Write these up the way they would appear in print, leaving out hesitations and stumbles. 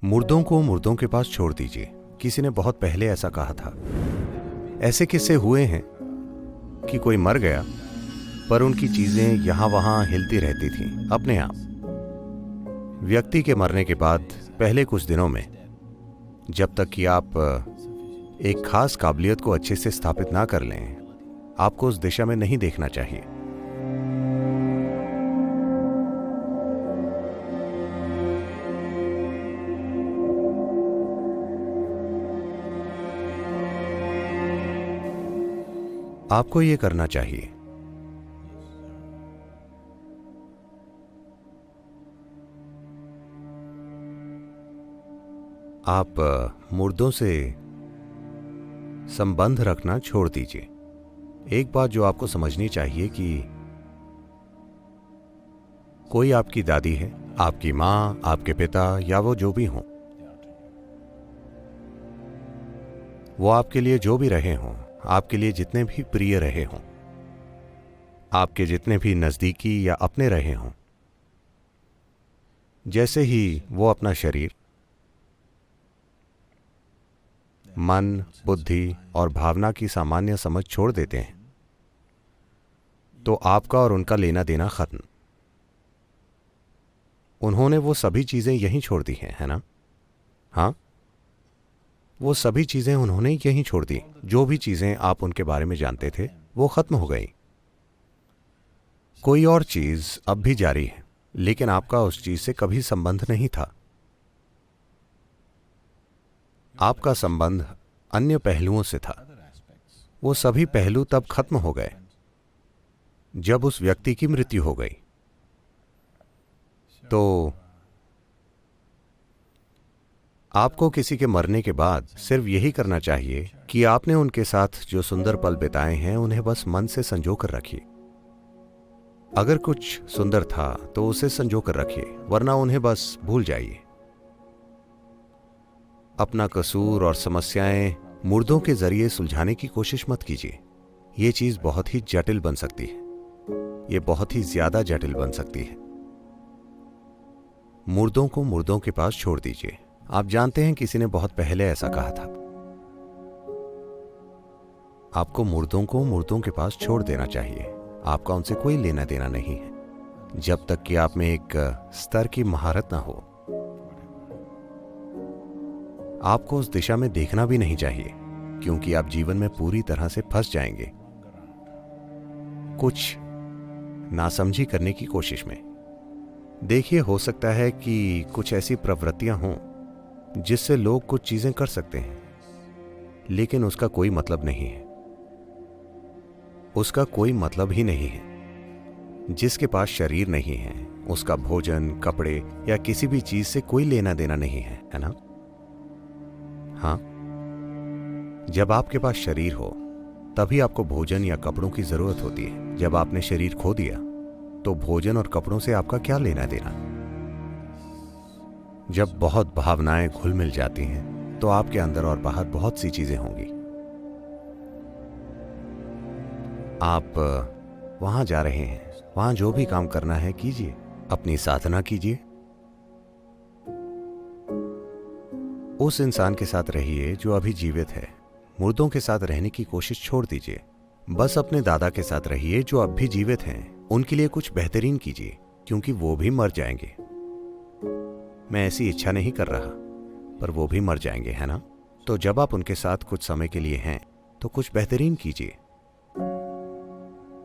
मुर्दों को मुर्दों के पास छोड़ दीजिए। किसी ने बहुत पहले ऐसा कहा था। ऐसे किस्से हुए हैं कि कोई मर गया पर उनकी चीजें यहां वहां हिलती रहती थीं अपने आप। व्यक्ति के मरने के बाद पहले कुछ दिनों में, जब तक कि आप एक खास काबिलियत को अच्छे से स्थापित ना कर लें, आपको उस दिशा में नहीं देखना चाहिए। आपको ये करना चाहिए। आप मुर्दों से संबंध रखना छोड़ दीजिए। एक बात जो आपको समझनी चाहिए कि कोई आपकी दादी है, आपकी मां, आपके पिता या वो जो भी हों, वो आपके लिए जो भी रहे हों, आपके लिए जितने भी प्रिय रहे हों, आपके जितने भी नजदीकी या अपने रहे हों, जैसे ही वो अपना शरीर, मन, बुद्धि और भावना की सामान्य समझ छोड़ देते हैं, तो आपका और उनका लेना देना खत्म। उन्होंने वो सभी चीजें यहीं छोड़ दी हैं, है ना? हाँ, वो सभी चीजें उन्होंने यहीं छोड़ दी। जो भी चीजें आप उनके बारे में जानते थे वो खत्म हो गई। कोई और चीज अब भी जारी है, लेकिन आपका उस चीज से कभी संबंध नहीं था। आपका संबंध अन्य पहलुओं से था। वो सभी पहलू तब खत्म हो गए जब उस व्यक्ति की मृत्यु हो गई। तो आपको किसी के मरने के बाद सिर्फ यही करना चाहिए कि आपने उनके साथ जो सुंदर पल बिताए हैं उन्हें बस मन से संजो कर रखिए। अगर कुछ सुंदर था तो उसे संजो कर रखिए, वरना उन्हें बस भूल जाइए। अपना कसूर और समस्याएं मुर्दों के जरिए सुलझाने की कोशिश मत कीजिए। यह चीज बहुत ही जटिल बन सकती है। यह बहुत ही ज्यादा जटिल बन सकती है। मुर्दों को मुर्दों के पास छोड़ दीजिए। आप जानते हैं, किसी ने बहुत पहले ऐसा कहा था। आपको मुर्दों को मुर्दों के पास छोड़ देना चाहिए। आपका उनसे कोई लेना देना नहीं है, जब तक कि आप में एक स्तर की महारत ना हो। आपको उस दिशा में देखना भी नहीं चाहिए, क्योंकि आप जीवन में पूरी तरह से फंस जाएंगे कुछ नासमझी करने की कोशिश में। देखिए, हो सकता है कि कुछ ऐसी प्रवृत्तियां हों जिससे लोग कुछ चीजें कर सकते हैं, लेकिन उसका कोई मतलब नहीं है। उसका कोई मतलब ही नहीं है। जिसके पास शरीर नहीं है, उसका भोजन, कपड़े या किसी भी चीज से कोई लेना देना नहीं है, है ना? हाँ, जब आपके पास शरीर हो तभी आपको भोजन या कपड़ों की जरूरत होती है। जब आपने शरीर खो दिया तो भोजन और कपड़ों से आपका क्या लेना देना? जब बहुत भावनाएं घुल मिल जाती हैं तो आपके अंदर और बाहर बहुत सी चीजें होंगी। आप वहां जा रहे हैं, वहां जो भी काम करना है कीजिए, अपनी साधना कीजिए। उस इंसान के साथ रहिए जो अभी जीवित है। मुर्दों के साथ रहने की कोशिश छोड़ दीजिए। बस अपने दादा के साथ रहिए जो अब भी जीवित हैं। उनके लिए कुछ बेहतरीन कीजिए, क्योंकि वो भी मर जाएंगे। मैं ऐसी इच्छा नहीं कर रहा, पर वो भी मर जाएंगे, है ना? तो जब आप उनके साथ कुछ समय के लिए हैं तो कुछ बेहतरीन कीजिए।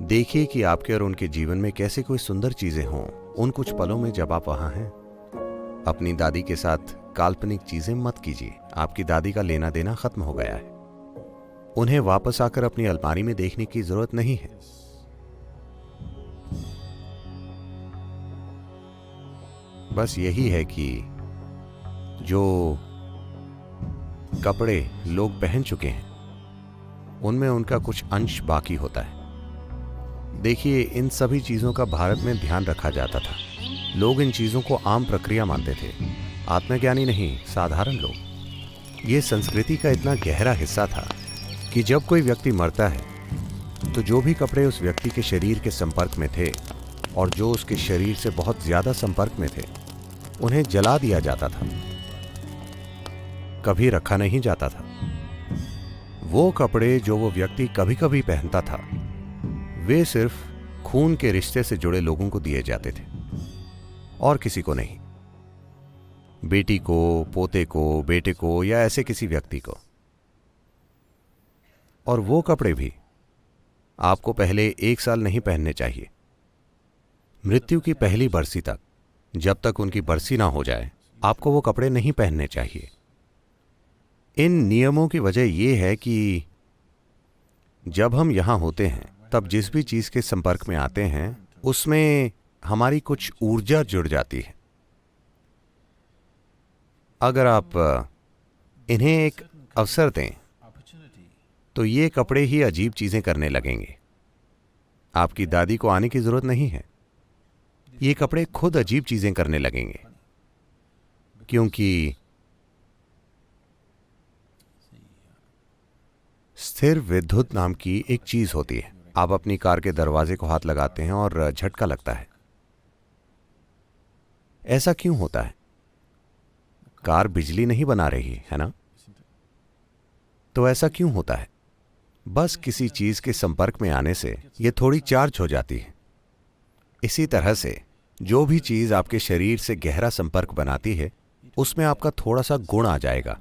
देखिए कि आपके और उनके जीवन में कैसे कोई सुंदर चीजें हों उन कुछ पलों में जब आप वहां हैं। अपनी दादी के साथ काल्पनिक चीजें मत कीजिए। आपकी दादी का लेना देना खत्म हो गया है। उन्हें वापस आकर अपनी अलमारी में देखने की जरूरत नहीं है। बस यही है कि जो कपड़े लोग पहन चुके हैं उनमें उनका कुछ अंश बाकी होता है। देखिए, इन सभी चीजों का भारत में ध्यान रखा जाता था। लोग इन चीजों को आम प्रक्रिया मानते थे। आत्मज्ञानी नहीं, साधारण लोग। ये संस्कृति का इतना गहरा हिस्सा था कि जब कोई व्यक्ति मरता है तो जो भी कपड़े उस व्यक्ति के शरीर के संपर्क में थे और जो उसके शरीर से बहुत ज्यादा संपर्क में थे, उन्हें जला दिया जाता था। कभी रखा नहीं जाता था। वो कपड़े जो वो व्यक्ति कभी कभी पहनता था वे सिर्फ खून के रिश्ते से जुड़े लोगों को दिए जाते थे और किसी को नहीं। बेटी को, पोते को, बेटे को या ऐसे किसी व्यक्ति को। और वो कपड़े भी आपको पहले 1 साल नहीं पहनने चाहिए। मृत्यु की पहली बरसी तक, जब तक उनकी बरसी ना हो जाए, आपको वो कपड़े नहीं पहनने चाहिए। इन नियमों की वजह यह है कि जब हम यहां होते हैं तब जिस भी चीज के संपर्क में आते हैं उसमें हमारी कुछ ऊर्जा जुड़ जाती है। अगर आप इन्हें एक अवसर दें तो ये कपड़े ही अजीब चीजें करने लगेंगे। आपकी दादी को आने की जरूरत नहीं है, ये कपड़े खुद अजीब चीजें करने लगेंगे, क्योंकि स्थिर विद्युत नाम की एक चीज होती है। आप अपनी कार के दरवाजे को हाथ लगाते हैं और झटका लगता है। ऐसा क्यों होता है? कार बिजली नहीं बना रही है ना? तो ऐसा क्यों होता है? बस किसी चीज के संपर्क में आने से यह थोड़ी चार्ज हो जाती है। इसी तरह से जो भी चीज आपके शरीर से गहरा संपर्क बनाती है उसमें आपका थोड़ा सा गुण आ जाएगा।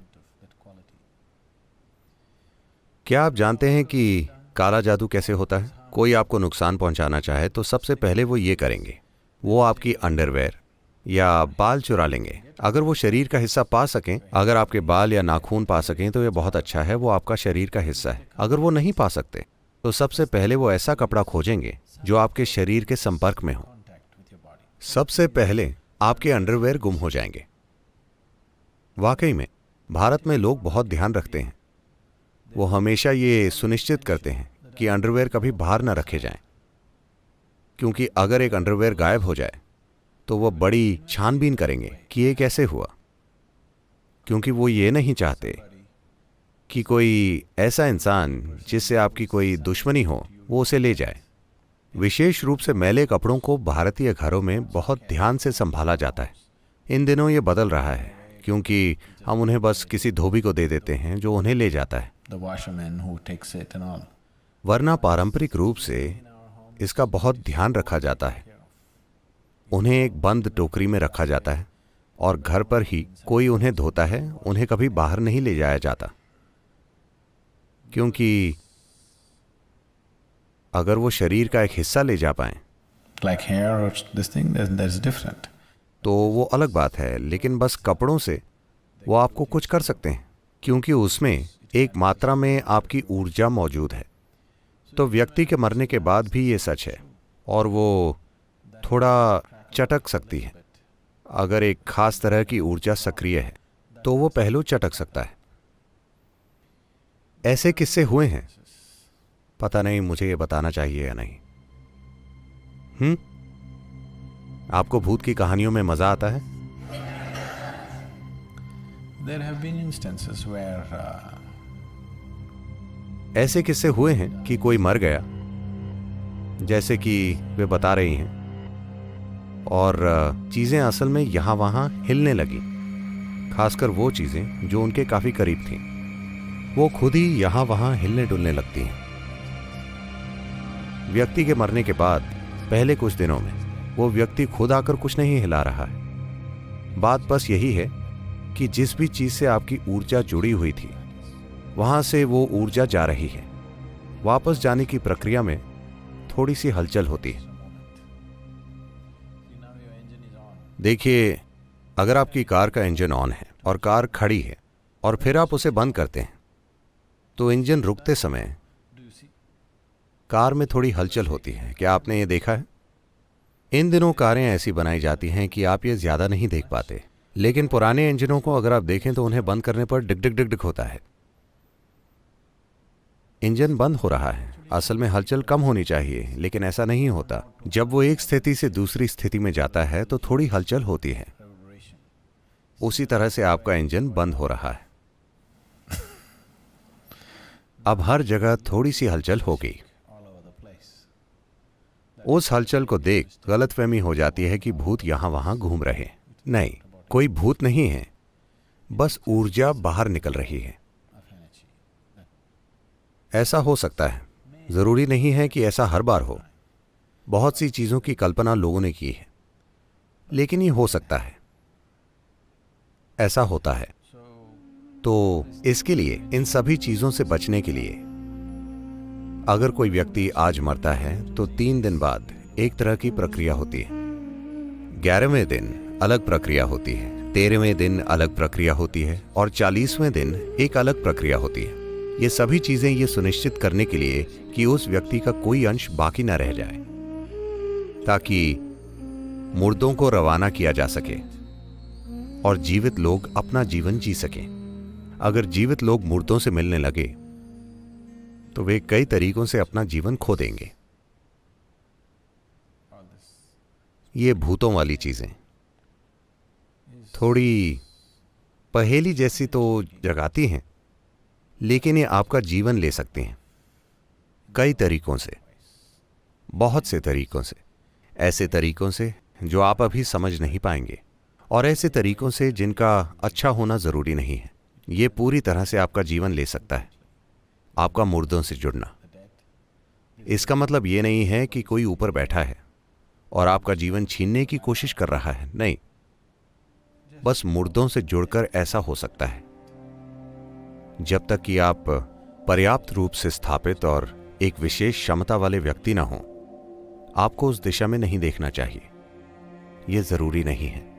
क्या आप जानते हैं कि काला जादू कैसे होता है? कोई आपको नुकसान पहुंचाना चाहे तो सबसे पहले वो ये करेंगे, वो आपकी अंडरवेयर या बाल चुरा लेंगे। अगर वो शरीर का हिस्सा पा सकें, अगर आपके बाल या नाखून पा सकें तो ये बहुत अच्छा है, वो आपका शरीर का हिस्सा है। अगर वो नहीं पा सकते तो सबसे पहले वो ऐसा कपड़ा खोजेंगे जो आपके शरीर के संपर्क में हो। सबसे पहले आपके अंडरवेयर गुम हो जाएंगे। वाकई में भारत में लोग बहुत ध्यान रखते हैं। वो हमेशा ये सुनिश्चित करते हैं कि अंडरवेयर कभी बाहर न रखे जाएं, क्योंकि अगर एक अंडरवेयर गायब हो जाए तो वो बड़ी छानबीन करेंगे कि ये कैसे हुआ, क्योंकि वो ये नहीं चाहते कि कोई ऐसा इंसान जिससे आपकी कोई दुश्मनी हो वो उसे ले जाए। विशेष रूप से मैले कपड़ों को भारतीय घरों में बहुत ध्यान से संभाला जाता है। इन दिनों ये बदल रहा है क्योंकि हम उन्हें बस किसी धोबी को दे देते हैं जो उन्हें ले जाता है। वरना पारंपरिक रूप से इसका बहुत ध्यान रखा जाता है। उन्हें एक बंद टोकरी में रखा जाता है और घर पर ही कोई उन्हें धोता है। उन्हें कभी बाहर नहीं ले जाया जाता, क्योंकि अगर वो शरीर का एक हिस्सा ले जा पाए तो वो अलग बात है, लेकिन बस कपड़ों से वो आपको कुछ कर सकते हैं, क्योंकि उसमें एक मात्रा में आपकी ऊर्जा मौजूद है। तो व्यक्ति के मरने के बाद भी ये सच है, और वो थोड़ा चटक सकती है। अगर एक खास तरह की ऊर्जा सक्रिय है तो वो पहलू चटक सकता है। ऐसे किस्से हुए हैं, पता नहीं मुझे ये बताना चाहिए या नहीं। आपको भूत की कहानियों में मजा आता है? There have been instances where ऐसे किस्से हुए हैं कि कोई मर गया, जैसे कि वे बता रही हैं, और चीजें असल में यहां वहां हिलने लगी, खासकर वो चीजें जो उनके काफी करीब थीं। वो खुद ही यहां वहां हिलने डुलने लगती हैं। व्यक्ति के मरने के बाद पहले कुछ दिनों में वो व्यक्ति खुद आकर कुछ नहीं हिला रहा है। बात बस यही है कि जिस भी चीज से आपकी ऊर्जा जुड़ी हुई थी वहां से वो ऊर्जा जा रही है। वापस जाने की प्रक्रिया में थोड़ी सी हलचल होती है। देखिए, अगर आपकी कार का इंजन ऑन है और कार खड़ी है और फिर आप उसे बंद करते हैं तो इंजन रुकते समय कार में थोड़ी हलचल होती है। क्या आपने ये देखा है? इन दिनों कारें ऐसी बनाई जाती हैं कि आप ये ज्यादा नहीं देख पाते, लेकिन पुराने इंजनों को अगर आप देखें तो उन्हें बंद करने पर डिक डिक डिक डिक होता है। इंजन बंद हो रहा है, असल में हलचल कम होनी चाहिए, लेकिन ऐसा नहीं होता। जब वो एक स्थिति से दूसरी स्थिति में जाता है तो थोड़ी हलचल होती है। उसी तरह से आपका इंजन बंद हो रहा है। अब हर जगह थोड़ी सी हलचल हो गई। उस हलचल को देख गलतफहमी हो जाती है कि भूत यहां वहां घूम रहे। नहीं, कोई भूत नहीं है, बस ऊर्जा बाहर निकल रही है। of energy. ऐसा हो सकता है, जरूरी नहीं है कि ऐसा हर बार हो। बहुत सी चीजों की कल्पना लोगों ने की है, लेकिन ये हो सकता है, ऐसा होता है। So, तो इसके लिए, इन सभी चीजों से बचने के लिए, अगर कोई व्यक्ति आज मरता है तो 3 दिन बाद एक तरह की प्रक्रिया होती है, 11वें दिन अलग प्रक्रिया होती है, 13वें दिन अलग प्रक्रिया होती है और 40वें दिन एक अलग प्रक्रिया होती है। ये सभी चीजें ये सुनिश्चित करने के लिए कि उस व्यक्ति का कोई अंश बाकी न रह जाए, ताकि मुर्दों को रवाना किया जा सके और जीवित लोग अपना जीवन जी सकें। अगर जीवित लोग मुर्दों से मिलने लगे तो वे कई तरीकों से अपना जीवन खो देंगे। all this ये भूतों वाली चीजें थोड़ी पहेली जैसी तो जगाती हैं, लेकिन ये आपका जीवन ले सकती हैं कई तरीकों से, बहुत से तरीकों से, ऐसे तरीकों से जो आप अभी समझ नहीं पाएंगे और ऐसे तरीकों से जिनका अच्छा होना जरूरी नहीं है। ये पूरी तरह से आपका जीवन ले सकता है, आपका मुर्दों से जुड़ना। इसका मतलब ये नहीं है कि कोई ऊपर बैठा है और आपका जीवन छीनने की कोशिश कर रहा है, नहीं। बस मुर्दों से जुड़कर ऐसा हो सकता है। जब तक कि आप पर्याप्त रूप से स्थापित और एक विशेष क्षमता वाले व्यक्ति ना हो, आपको उस दिशा में नहीं देखना चाहिए। यह जरूरी नहीं है।